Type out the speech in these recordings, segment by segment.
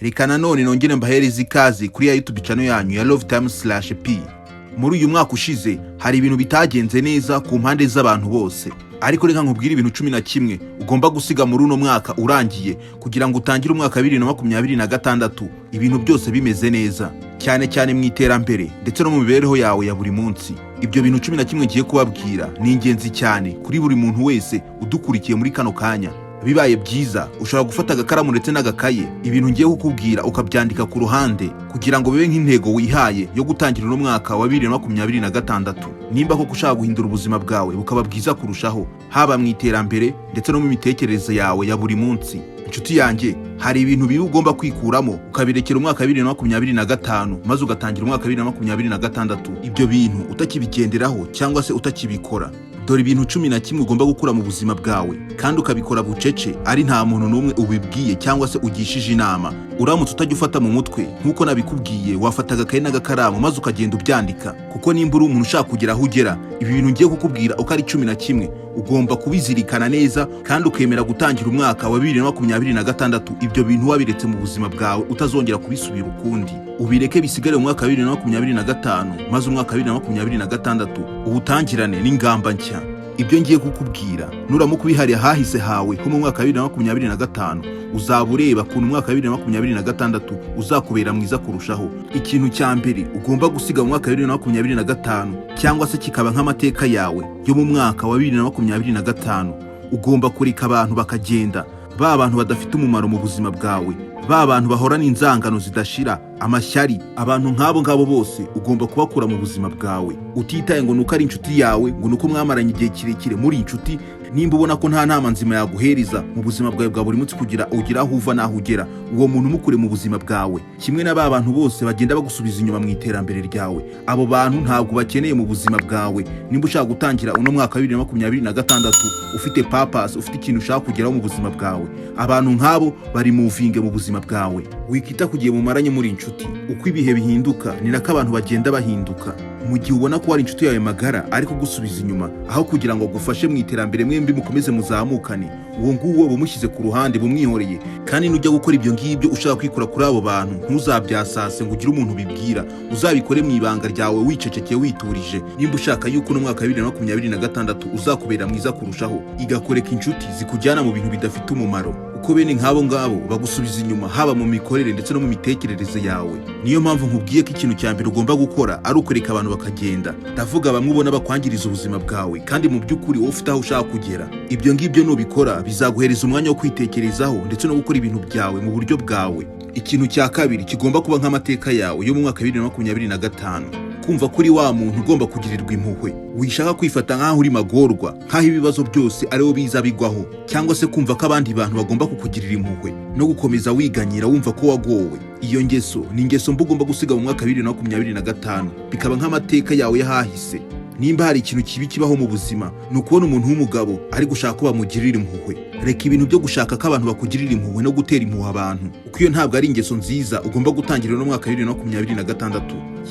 Reka nanone nongere mbahereze ikaze kuri ya YouTube channel yanyu ya LoveTime/P. Muri uyu mwaka ushize hari ibintu bitagenze neza ku mpande z'abantu bose, ariko reka nkubwire ibintu 11 ugomba gusiga muri uno mwaka urangiye kugira ngo utangire umwaka 2026 ibintu byose bimeze neza, cyane cyane mu iterambere ndetse no mu mibereho yawe ya buri munsi. Ibyo bintu 11 ngiye kubabwira ni ingenzi cyane kuri buri muntu wese udukurikiye muri kano kanya. Bibaye byiza ushobora gufata agakaramu ndetse n'agakaye ibintu ngiye kukubwira ukabyandika ku ruhande kugira ngo bibe nk'intego wihaye yo gutangira uno mwaka wa 2026. Nimba koko ushaka guhindura ubuzima bwawe bukaba bwiza kurushaho, haba mu iterambere ndetse no mu mitekerereze yawe ya buri munsi, inshuti yanjye, hari ibintu bibi ugomba kwikuramo ukabirekera umwaka 2025 maze ugatangira umwaka 2026 ibyo bintu utakibigenderaho cyangwa se utakibikora. Dore ibintu 11 ugomba gukura mu buzima bwawe kandi ukabikora bucece, ari nta muntu n'umwe ubibwiye cyangwa se ugishije inama. Uramutse utajya ufata mu mutwe nkuko nabikubwiye, wafata agakaye n'agakaramu maze ukagenda ubyandika, kuko nimba uri umuntu ushaka kugera aho ugera, ibi bintu ngiye kukubwira uko ari 11 ugomba kubizirikana neza kandi ukemera gutangira umwaka wa 2026 ibyo bintu wabiretse mu buzima bwawe utazongera kubisubira ukundi. Ubireke bisigare mu mwaka 2025 maze umwaka 2026 ubutangirane n'ingamba nshya. Ibyo ngiye kukubwira nuramuka ubihariye hahise hawe ho mu mwaka 2025 uzaba ureba kuntu umwaka 2026 uzakubera mwiza kurushaho. Ikintu cya mbere ugomba gusiga mu mwaka 2025 cyangwa se kikaba nk'amateka yawe yo mu mwaka wa 2025, ugomba kureka abantu bakagenda, ba abantu badafite umumaro mu buzima bwawe, ba bantu bahorana inzangano zidashira, amashyari. Abantu nk'abo bose ugomba kubakura mu buzima bwawe, utitaye ngo nuko ari inshuti yawe, ngo nuko mwamaranye igihe kirekire muri inshuti. Nimba ubona ko nta nama nzima yaguhereza mu buzima bwawe bwa buri munsi kugira ugira aho uva naho ugera, uwo muntu mukure mu buzima bwawe. Kimwe n'aba bantu bose bagenda bagusubiza inyuma mu iterambere ryawe, abo bantu ntabwo bakeneye mu buzima bwawe. Nimba ushaka gutangira uno mwaka 2026 ufite purpose, ufite ikintu ushaka kugeraho mu buzima bwawe, abantu nk'abo bari muvinge mu buzima bwawe. Wikita kugiye mu maranye muri inshuti. Uko ibihe bihinduka ni nako abantu bagenda bahinduka. Mu gihe ubona ko ari inshuti yawe magara ariko gusubiza inyuma, aho kugira ngo gufashe mu iterambere mwembi mukomeze muzamukane, uwo nguwo bumushyize ku ruhande, bumwihoreye. Kandi nujya gukora ibyo ngibyo ushaka kwikura kuri abo bantu, ntuzabyasase ngo ugire umuntu bibwira, uzabikore mu ibanga ryawe wicecekeye witurije. Nimba ushaka yuko no mwaka 2026 uzakubera mwiza kurushaho, igakoreka inshuti zikujyana mu bintu bidafite umumaro, uko bene nk'abo ngabo bagusubiza inyuma, haba mu mikorere ndetse no mu mitekerereze yawe. Niyo mpamvu nkubwiye ko ikintu cya mbere ugomba gukora ari ukureka abantu bakagenda. Ndavuga bamwe ubona bakwangiriza ubuzima bwawe kandi mu by'ukuri wowe ufite aho ushaka kugera. Ibyo ngibyo nubikora bizaguhereza umwanya wo kwitekerezaho ndetse no gukora ibintu byawe mu buryo bwawe. Ikintu cya kabiri kigomba kuba nk'amateka yawe yo mu mwaka 2025, kumva kuri wa muntu ugomba kugirirwa impuhwe. Wishaka kwifata nk'aho uri magorwa, nk'aho ibibazo byose ariwo biza bigwaho, cyangwa se kumva ko abandi bantu bagomba kukugirira impuhwe no gukomeza wiganyira wumva ko wagowe. Iyo ngeso ni ingeso mbi ugomba gusiga mu mwaka 2025, bikaba nk'amateka yawe yahahise. Nimba hari ikintu kibi kibaho mu buzima, ni ukubona umuntu w'umugabo ari gushaka ko bamugirira impuhwe. Reka ibintu byo gushaka ko abantu bakugirira impuhwe no gutera impuhwe abantu, kuko iyo ntabwo ari ingeso nziza ugomba gutangira no mwaka 2026.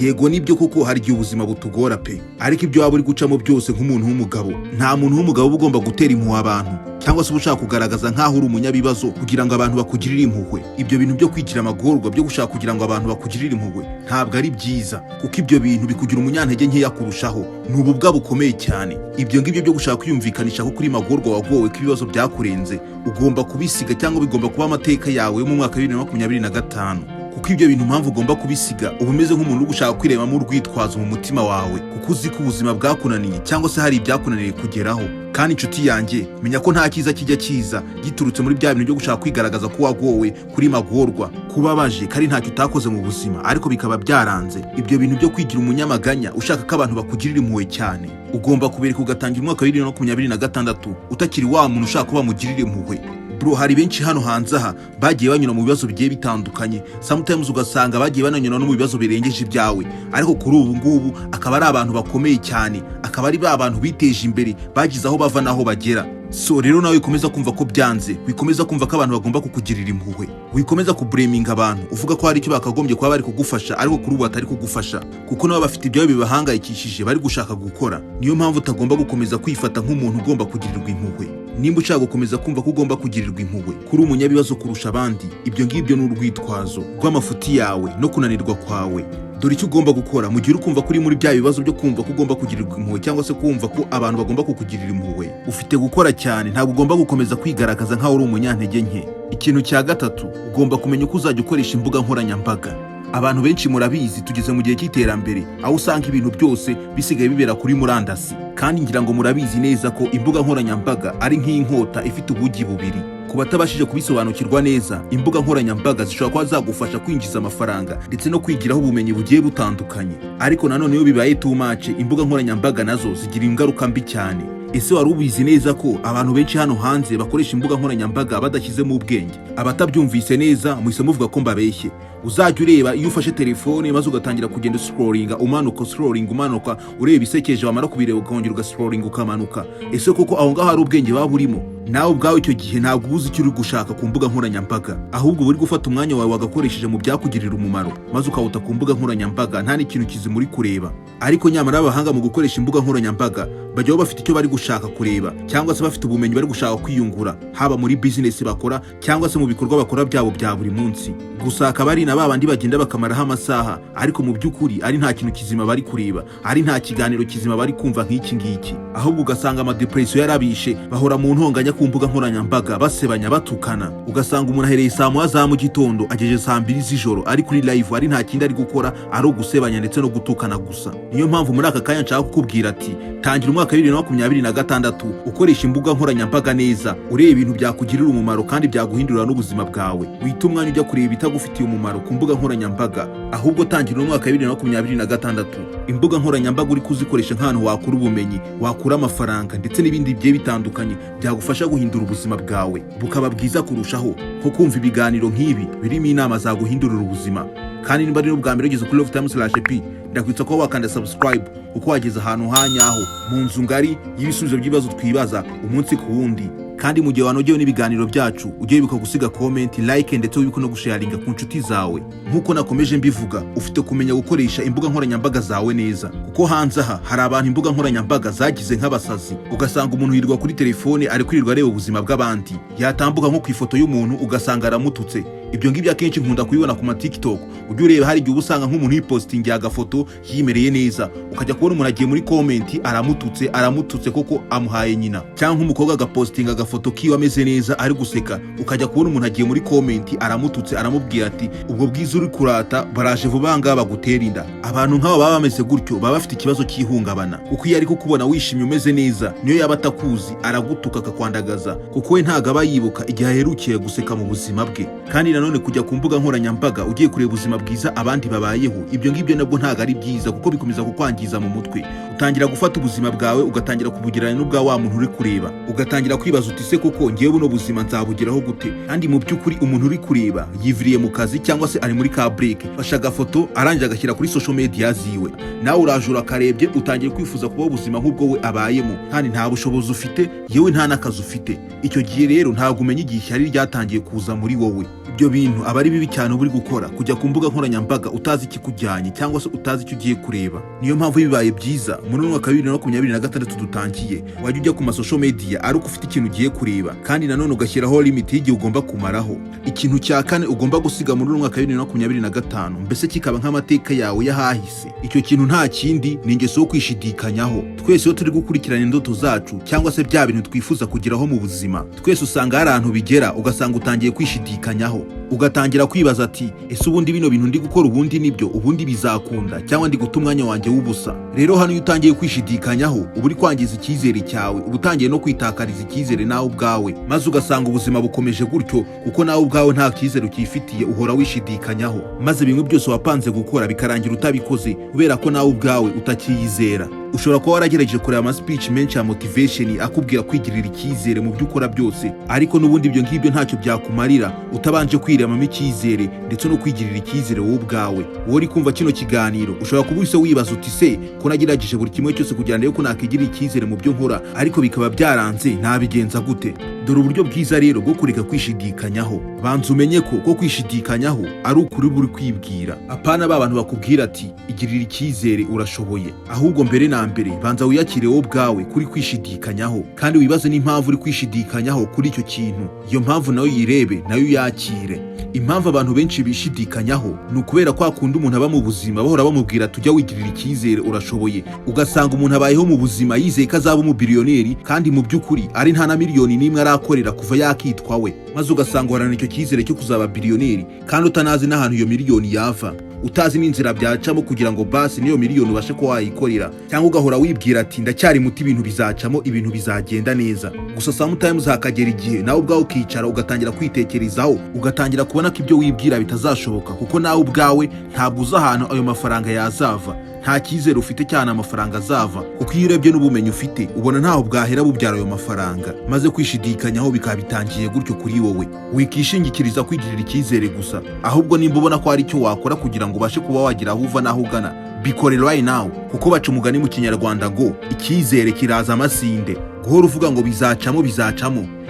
Yego nibyo kuko hari igihe ubuzima butugora pe, ariko ibyo waba uri gucamo byose nk'umuntu w'umugabo, nta muntu w'umugabo uba ugomba gutera impuhwe abantu cyangwa se ushaka kugaragaza nk'aho uri umunyabibazo kugira ngo abantu bakugirire impuhwe. Ibyo bintu byo kwigira amagorwa byo gushaka kugira ngo abantu bakugirire impuhwe ntabwo ari byiza, kuko ibyo bintu bikugira umunyantege nkeya kurushaho. Ni ububwa bukomeye cyane. Ibyo ngibyo byo gushaka kwiyumvikanisha ko kuri magorwa wagowe ko ibibazo byakurenze, ugomba kubisiga cyangwa bigomba kuba amateka yawe yo mu mwaka 2025. Kuko ibyo bintu mpamvu ugomba kubisiga, uba umeze nk'umuntu uri gushaka kwirebamo urwitwazo mu mutima wawe, kuko uzi ko ubuzima bwakunaniye cyangwa se hari ibyakunaniye kugeraho. Kandi inshuti yanjye, menya ko nta cyiza kijya cyiza giturutse muri bya bintu byo gushaka kwigaragaza ko wagowe kuri magorwa, kubabaje kandi ntacyo utakoze mu buzima ariko bikaba byaranze. Ibyo bintu byo kwigira umunyamaganya ushaka ko abantu bakugirira impuhwe cyane, ugomba kubereka ugatangira umwaka 2026 utakiri wa muntu ushaka ko bamugirira impuhwe. Bro, hari benshi hano hanze aha bagiye banyura mu bibazo bigiye bitandukanye, sometimes ugasanga bagiye bananyura no mu bibazo birengeje ibyawe, ariko kuri ubu ngubu akaba ari abantu bakomeye cyane, akaba ari ba bantu biteje imbere bagize aho bava naho bagera. So rero nawe wikomeza kumva ko byanze, wikomeza kumva ko abantu bagomba kukugirira impuhwe, wikomeza kublaminga abantu uvuga ko hari icyo bakagombye kuba bari kugufasha ariko kuri ubu batari kugufasha, kuko nabo bafite ibyo bibahangayikishije bari gushaka gukora. Niyo mpamvu utagomba gukomeza kwifata nk'umuntu ugomba kugirirwa impuhwe. Nimba ushaka gukomeza kumva ko ugomba kugirirwa impuhwe kuri umunyabibazo kurusha abandi, ibyo ngibyo ni urwitwazo rw'amafuti yawe no kunanirwa kwawe. Dore icyo ugomba gukora mu gihe uri kumva kuri muri bya bibazo byo kumva ko ugomba kugirirwa impuhwe cyangwa se kumva ko abantu bagomba kukugirira impuhwe. Ufite gukora cyane, ntabwo ugomba gukomeza kwigaragaza nk'aho uri umunyantege nke. Ikintu cya gatatu, ugomba kumenya uko uzajya ukoresha imbuga nkoranyambaga. Abantu benshi murabizi tugeze mu gihe cy'iterambere aho usanga ibintu byose bisigaye bibera kuri murandasi, kandi ngira ngo murabizi neza ko imbuga nkoranyambaga ari nk'inkota ifite ubugi bubiri. Ku batabashije kubisobanukirwa neza, imbuga nkoranyambaga zishobora kuba zagufasha kwinjiza amafaranga ndetse no kwigiraho ubumenyi bugiye butandukanye, ariko nanone iyo bibaye too much, imbuga nkoranyambaga nazo zigira ingaruka mbi cyane. Ese wari ubizi neza ko abantu benshi hano hanze bakoresha imbuga nkoranyambaga badashyizemo ubwenge? Abatabyumvise neza muhise muvuga ko mbabeshye. Uzajya ureba iyo ufashe telefone maze ugatangira kugenda scrollinga, umanuka ureba isekeje, wamara kubireba ukongera ugascrollinga ukamanuka. Ese koko aho ngaho hari ubwenge baba burimo? Nawe ubwawe icyo gihe ntabwo uzi icyo uri gushaka ku mbuga nkoranyambaga, ahubwo uri gufata umwanya wawe wagakoresheje mu byakugirira umumaro maze ukawuta ku mbuga nkoranyambaga nta n'ikintu kizima uri kureba. Ariko nyamara abahanga mu gukoresha imbuga nkoranyambaga bajyaho bafite icyo bari gushaka kureba cyangwa se bafite ubumenyi bari gushaka kwiyungura, haba muri business bakora cyangwa se mu bikorwa bakora byabo bya buri munsi. Gusa akaba ari na babandi bagenda bakamaraho amasaha ariko mu by'ukuri ari nta kintu kizima bari kureba, ari nta kiganiro kizima bari kumva nk'iki ngiki, ahubwo ugasanga amadepression yarabishe, bahora mu ntonganya ku mbuga nkoranyambaga basebanya batukana. Ugasanga umuntu ahereye saa moya za mu gitondo agejeje saa 2 z'ijoro ari kuri live, ari nta kindi ari gukora ari ugusebanya ndetse no gutukana gusa. Niyo mpamvu muri aka kanya nshaka kukubwira ati tangira umwaka 2026 ukoresha imbuga nkoranyambaga neza, ureba ibintu byakugirira umumaro kandi byaguhindurira n'ubuzima bwawe. Wita umwanya ujya kureba ibitagufitiye umumaro ku mbuga nkoranyambaga, ahubwo tangira umwaka 2026 imbuga nkoranyambaga uri kuzikoresha nk'ahantu wakura ubumenyi, wakura amafaranga ndetse n'ibindi bigiye bitandukanye byagufasha guhindura ubuzima bwawe bukaba bwiza kurushaho, nko kumva ibiganiro nk'ibi birimo inama zaguhindurira ubuzima. Kandi niba ari n'ubwa mbere ugeze kuri LoveTime/P, ndakwitsa ko wakanda subscribe uko wageze ahantu hanyaho mu nzu ngari y'ibisubizo by'ibibazo twibaza umunsi ku wundi. Kandi mu gihe wanogewe n'ibiganiro byacu ujye wibuka gusiga comment, like ndetse wibuka no gusharinga ku nshuti zawe. Nkuko nakomeje mbivuga, ufite kumenya gukoresha imbuga nkoranyambaga zawe neza, kuko hanze aha hari abantu imbuga nkoranyambaga zagize nk'abasazi. Ugasanga umuntu yirirwa kuri telefone ari kwirirwa areba ubuzima bw'abandi, yatambuka nko ku ifoto y'umuntu ugasanga aramututse. Ibyo ngibyo akenshi nkunda kubibona ku TikTok. Ujye ureba hari igihe usanga nk'umuntu yipostingi agafoto yimereye neza, ukajya kubona umuntu agiye muri comment aramututse koko amuhaye nyina, cyangwa umukobwa agapostinga agafoto kiwe ameze neza ari guseka, ukajya kubona umuntu agiye muri comment aramututse aramubwira ati ubwo bwiza uri kurata baraje vuba ngaba bagutera inda. Abantu nk'abo baba bameze gutyo baba bafite ikibazo cy'ihungabana, kuko iyo ari kukubona wishimye umeze neza, niyo yaba atakuzi aragutuka akakwandagaza, kuko we ntago aba yibuka igihe aherukiye guseka mu buzima bwe. Kandi nanone kujya ku mbuga nkoranyambaga ugiye kureba ubuzima bwiza abandi babayeho, ibyo ngibyo nabwo ntago ari byiza kuko bikomeza kukwangiza mu mutwe. Utangira gufata ubuzima bwawe ugatangira kubugirana n'ubwa wa muntu uri kureba, ugatangira kwibaza uti se koko ngiye buno buzima nzabugeraho gute? Kandi mu by'ukuri umuntu uri kureba yiviriye mu kazi cyangwa se ari muri ka break, fasha agafoto arangije agashyira kuri social media ziwe, nawe urajura akarebye utangiye kwifuza kubaho ubuzima nk'ubwo we abayemo, kandi nta bushobozi ufite, yewe nta n'akazi ufite. Icyo gihe rero ntabwo umenya igihe ishyari ryatangiye kuza muri wowe. Ibyo bintu aba ari bibi cyane uri gukora, kujya ku mbuga nkoranyambaga utazi ikikujyanye cyangwa se utazi icyo ugiye kureba. Niyo mpamvu bibaye byiza muri mwaka 2026 dutangiye wajya ujya ku masocial media ari uko ufite ikintu ugiye kureba, kandi nanone ugashyiraho limit y'igihe ugomba kumaraho. Ikintu cya kane ugomba gusiga muri mwaka 2025 mbese kikaba nk'amateka yawe yahahise. Icyo kintu nta kindi ni ingeso yo kwishidikanyaho. Twese iyo turi gukurikirana indoto zacu cyangwa se bya bintu twifuza kugeraho mu buzima, twese usanga hari ahantu bigera ugasanga utangiye kwishidikanyaho, ugatangira kwibaza ati ese ubundi bino bintu ndi gukora ubundi nibyo, ubundi bizakunda cyangwa ndi guta umwanya wanjye w'ubusa. Rero hano iyo utangiye kwishidikanyaho uba uri kwangiza icyizere cyawe, uba utangiye no kwitakariza icyizere nawe ubwawe, maze ugasanga ubuzima bukomeje gutyo kuko nawe ubwawe nta cyizere ukifitiye, uhora wishidikanyaho, maze bimwe byose wapanze gukora bikarangira utabikoze kubera ko nawe ubwawe utakiyizera. ushobora kuba waragerageje kureba ama speech menshi ya motivation akubwira kwigirira icyizere mu byo ukora byose, ariko n'ubundi ibyo ngibyo ntacyo byakumarira utabanje kwiremamo icyizere ndetse no kwigirira icyizere wowe ubwawe. Wowe uri kumva kino kiganiro ushobora kuba use wibaza uti se ko nagerageje buri kimwe cyose kugira ngo nakigirira icyizere mu byo nkora ariko bikaba byaranze, nabigenza gute? Dore uburyo bwiza rero bwo kureka kwishidikanyaho. Banza umenye ko kwishidikanyaho ari ukuri buri kwibwira, apana ba bantu bakubwira ati igirira icyizere urashoboye. Ahubwo mbere na mbere banza wiyakire wowe ubwawe kuri kwishidikanyaho, kandi wibaze n'impamvu uri kwishidikanyaho kuri icyo kintu. Iyo mpamvu nayo yirebe, nayo yakire. Impamvu abantu benshi bishidikanyaho ni ukubera kwa kundi umuntu aba mu buzima bahora bamubwira tujya wigirira icyizere urashoboye, ugasanga umuntu abayeho mu buzima yizeye ko azaba umubiriyoneri kandi mu by'ukuri ari nta na miliyoni n'imwe arakorera kuva yakitwa we, maze ugasanga uhorana icyo cyizere cyo kuzaba biliyoneri kandi utanazi n'ahantu iyo miliyoni yava, utazi n'inzira byacamo kugira ngo basi niyo miliyoni ubashe ko wayikorera, cyangwa ugahora wibwira ati ndacyari muti ibintu bizacamo, ibintu bizagenda neza. Gusa sometimes hakagera igihe nawe ubwawe ukicara ugatangira kwitekerezaho, ugatangira kubona ko ibyo wibwira bitazashoboka, kuko nawe ubwawe ntabwo uzi ahantu ayo mafaranga yazava. Nta cyizere ufite cyane amafaranga azava, kuko iyo urebye n'ubumenyi ufite ubona ntaho bwahera bubyara ayo mafaranga, maze kwishidikanyaho bikaba bitangiye gutyo kuri wowe. Wikishingikiriza kwigirira icyizere gusa, ahubwo nimba ubona ko hari icyo wakora kugira ngo ubashe kuba wagira aho uva n'aho ugana, bikore right now, kuko baca umugani mu Kinyarwanda ngo icyizere kiraza amasinde. Guhora uvuga ngo bizacamo,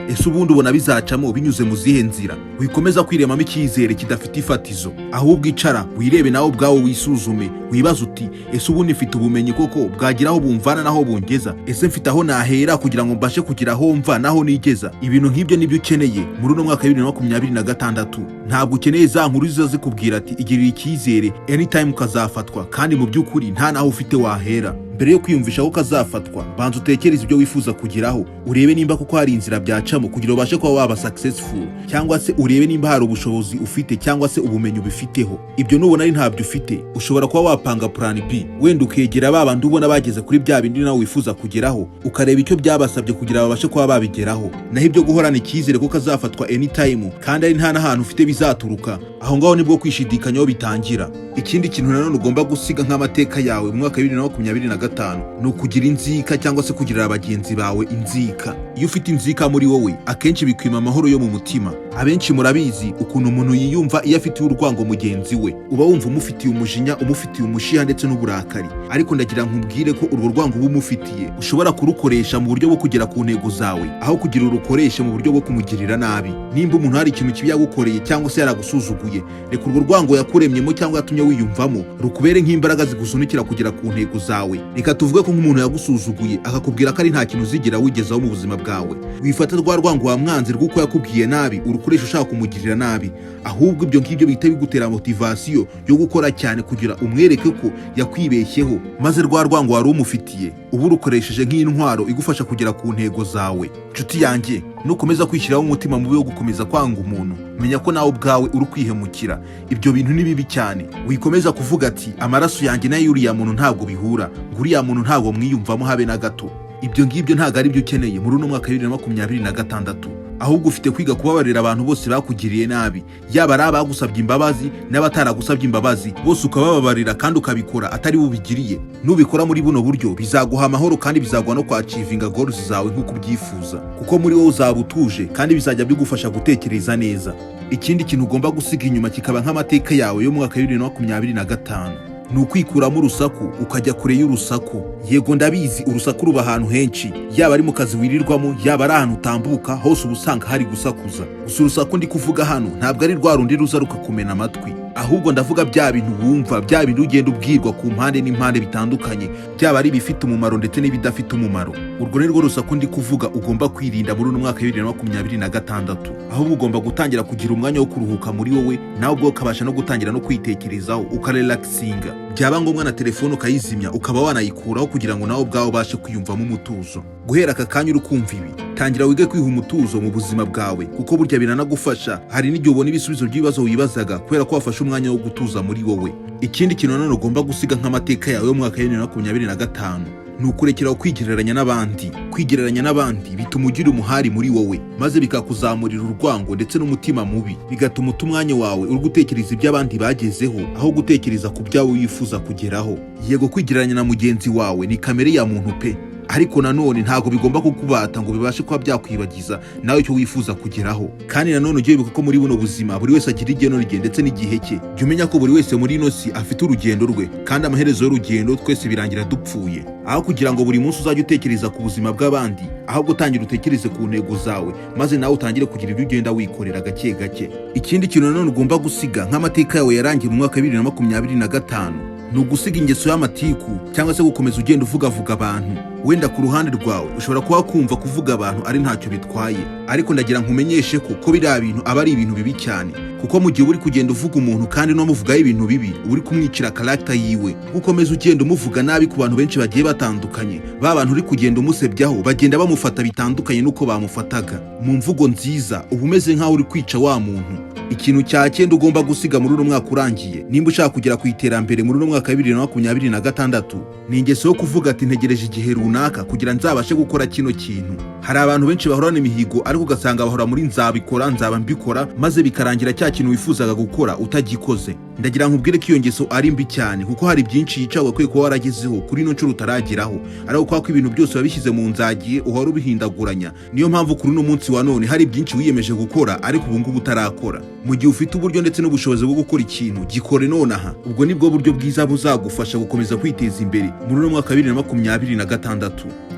ese ubundi ubona bizacamo binyuze mu zihe nzira? Wikomeza kwiremamo icyizere kidafite ifatizo, ahubwo icara wirebe nawe ubwawe wisuzume, wibaza uti ese ubundi mfite ubumenyi koko bwagira aho bumvana naho bungeza? Ese mfite aho nahera kugira ngo mbashe kugira aho mva naho nigeza? Ibintu nk'ibyo nibyo ukeneye muri uno mwaka 2026. Ntabwo ukeneye za nkuru ziza zikubwira ati igirira icyizere anytime ukazafatwa, kandi mu by'ukuri nta naho ufite wahera. Mbere yo kwiyumvisha ko kazafatwa, banza utekereze ibyo wifuza kugeraho, urebe nimba kuko hari inzira byacamo kugira ubashe kuba waba successful, cyangwa se urebe nimba hari ubushobozi ufite cyangwa se ubumenyi ubifiteho. Ibyo nubona ari ntabyo ufite, ushobora kuba wapanga plan B, wenda ukegera ba bandi ubona bageze kuri bya bindi nawe wifuza kugeraho, ukareba icyo byabasabye kugira babashe kuba babigeraho. Naho ibyo guhorana icyizere ko kazafatwa anytime kandi ari nta n'ahantu ufite bizaturuka, aho ngaho nibwo kwishidikanyaho bitangira. Ikindi kintu nanone ugomba gusiga nk'amateka yawe mu mwaka 2025 ni ukugira inzika cyangwa se kugirira bagenzi bawe inzika. Iyo ufite inzika muri wowe akenshi bikwima amahoro yo mu mutima. Abenshi murabizi ukuntu umuntu yiyumva iyo afitiye urwango mugenzi we, uba wumva umufitiye umujinya, umufitiye umushiha ndetse n'uburakari. Ariko ndagira nkubwire ko urwo rwango uba umufitiye ushobora kurukoresha mu buryo bwo kugera ku ntego zawe, aho kugira urukoreshe mu buryo bwo kumugirira nabi. Nimba umuntu hari ikintu kibi yagukoreye cyangwa se yaragusuzuguye, reka urwo rwango yakuremyemo cyangwa yatumye wiyumvamo rukubere nk'imbaraga zigusunikira kugera ku ntego zawe. Reka tuvuge ko nk'umuntu yagusuzuguye akakubwira ko ari nta kintu uzigira wigezaho mu buzima bwawe, wifata rwa rwango wa mwanzi rw'uko yakubwiye nabi urukoresha ushaka kumugirira nabi, ahubwo ibyo ngibyo bihita bigutera motivasiyo yo gukora cyane kugira umwereke ko yakwibeshyeho, maze rwa rwango wari umufitiye ubu urukoresheje nk'intwaro igufasha kugera ku ntego zawe. Nshuti yanjye, nukomeza kwishyiraho umutima mubi wo gukomeza kwanga umuntu, menya ko nawe ubwawe uri kwihemukira. Ibyo bintu ni bibi cyane. Wikomeza kuvuga ati amaraso yanjye nayo uriya muntu ntabwo bihura, ngo uriya muntu ntabwo mwiyumvamo habe na gato. Ibyo ngibyo ntabwo ari byo ukeneye muri uno mwaka 2026, ahubwo ufite kwiga kubabarira abantu bose bakugiriye nabi, yaba ari abagusabye imbabazi n'abataragusabye imbabazi, bose ukabababarira kandi ukabikora atari bubigiriye. Nubikora muri buno buryo bizaguha amahoro kandi bizaguha no kwachivinga goals zawe nk'uko ubyifuza, kuko muri wowe uzaba utuje kandi bizajya bigufasha gutekereza neza. Ikindi kintu ugomba gusiga inyuma kikaba nk'amateka yawe yo mu mwaka 2025 ni ukwikuramo urusaku ukajya kure y'urusaku. Yego ndabizi urusaku ruba ahantu henshi, yaba ari mu kazi wirirwamo, yaba ari ahantu utambuka, hose uba usanga hari gusakuza. Gusa urusaku ndi kuvuga hano ntabwo ari rwa rundi ruza rukakumena amatwi, ahubwo ndavuga bya bintu wumva, bya bintu ugenda ubwirwa ku mpande n'impande bitandukanye, byaba ari ibifite umumaro ndetse n'ibidafite umumaro. Urwo ni rwo rusaku ndi kuvuga ugomba kwirinda muri uno mwaka 2026, ahubwo ugomba gutangira kugira umwanya wo kuruhuka muri wowe, nawe ubwo ukabasha no gutangira no kwitekerezaho, ukarelaxinga. Byaba ngombwa na telefone ukayizimya ukaba wanayikuraho kugira ngo nawe ubwawe ubashe kwiyumvamo umutuzo. Guhera aka kanya urukumva ibi, tangira wige kwiha umutuzo mu buzima bwawe, kuko burya biranagufasha. Hari n'igihe ubona ibisubizo by'ibibazo wibazaga kubera ko wafashe umwanya wo gutuza muri wowe. Ikindi kintu nanone ugomba gusiga nk'amateka yawe yo mu mwaka 2025 ni ukurekeraho kwigereranya n'abandi. Kwigereranya n'abandi bituma ugira umuhari muri wowe, maze bikakuzamurira urwango ndetse n'umutima mubi, bigatuma uta umwanya wawe uri gutekereza ibyo abandi bagezeho aho gutekereza ku byawe wifuza kugeraho. Yego, kwigereranya na mugenzi wawe ni kamere ya muntu pe, ariko nanone ntago bigomba kukubata ngo bibashe kuba byakwibagiza nawe icyo wifuza kugeraho. Kandi nanone ujye wibuka ko muri buno buzima buri wese agira igeno rye ndetse n'igihe cye. Jya umenya ko buri wese muri ino si afite urugendo rwe, kandi amaherezo y'urugendo twese birangira dupfuye. Aho kugira ngo buri munsi uzajye utekereza ku buzima bw'abandi, ahubwo utangira utekereze ku ntego zawe, maze nawe utangire kugira ibyo ugenda wikorera gake gake. Ikindi kintu nanone ugomba gusiga nk'amateka yawe yarangiye mu mwaka 2025 ni ugusiga ingeso y'amatiku cyangwa se gukomeza ugenda uvugavuga abantu. Wenda ku ruhande rwawe ushobora kuba kumva kuvuga abantu ari ntacyo bitwaye, ariko ndagira nkumenyeshe ko biriya bintu aba ari ibintu bibi cyane, kuko mu gihe uri kugenda uvuga umuntu kandi no muvugaho ibintu bibi uri kumwicira character yiwe. Ukomeza ugenda umuvuga nabi ku bantu benshi bagiye batandukanye, ba bantu uri kugenda umusebyaho bagenda bamufata bitandukanye nuko bamufataga. Mu mvugo nziza uba umeze nk'aho uri kwica wa muntu. Ikintu cya cyenda ugomba gusiga muri uno mwaka urangiye, nimba ushaka kugera ku iterambere muri uno mwaka 2026, ni ingeso yo kuvuga ati ntegereje igihe runaka kugira nzabashe gukora kino kintu. Hari abantu benshi bahorana imihigo ariko ugasanga bahora muri nzaba mbikora, maze bikarangira cya kintu wifuzaga gukora utagikoze. Ndagira nkubwire ko iyo ngeso ari mbi cyane, kuko hari byinshi yicawe kwe ko waragezeho kuri ino ncuro utarageraho, ariko kwa ko ibintu byose wabishyize mu nzagiye uhora ubihindaguranya. Niyo mpamvu kuri uno munsi wa none hari byinshi wiyemeje gukora ariko ubu ngubu utarakora. Mu gihe ufite uburyo ndetse n'ubushobozi bwo gukora ikintu, gikore nonaha. Ubwo nibwo buryo bwiza buzagufasha gukomeza kwiteza imbere muri uno mwaka 2026.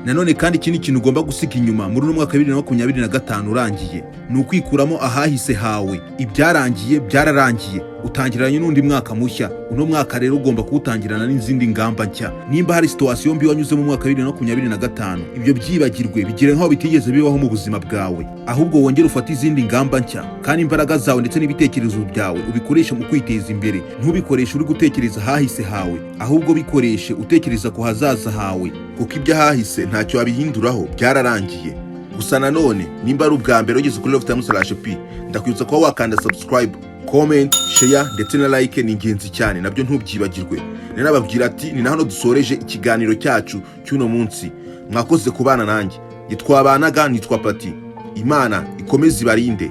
Nanone kandi ikindi kintu ugomba gusiga inyuma muri uno mwaka 2025 urangiye, ni ukwikuramo ahahise hawe. Ibyarangiye byararangiye, utangiranye n'undi mwaka mushya. Uno mwaka rero ugomba kuwutangirana n'izindi ngamba nshya. Nimba hari situation mbi wanyuze mu mwaka 2025, ibyo byibagirwe, bigire nkaho bitigeze bibaho mu buzima bwawe, ahubwo wongere ufate izindi ngamba nshya, kandi imbaraga zawe ndetse n'ibitekerezo byawe ubikoreshe mu kwiteza imbere. Ntubikoreshe uri gutekereza hahise hawe, ahubwo bikoreshe utekereza ku hazaza hawe, kuko ibyo hahise ntacyo wabihinduraho, byararangiye. Gusa nanone nimba ari ubwa mbere ugeze kuri LoveTime/P, ndakwibutsa ko wakanda subscribe, comment, share ndetse na like, ni ingenzi cyane, nabyo ntubyibagirwe. Nababwira ati ni hano dusoreje ikiganiro cyacu cy'uno munsi. Mwakoze kubana nanjye. Yitwa Banaga, nitwa Pati. Imana ikomeze ibarinde.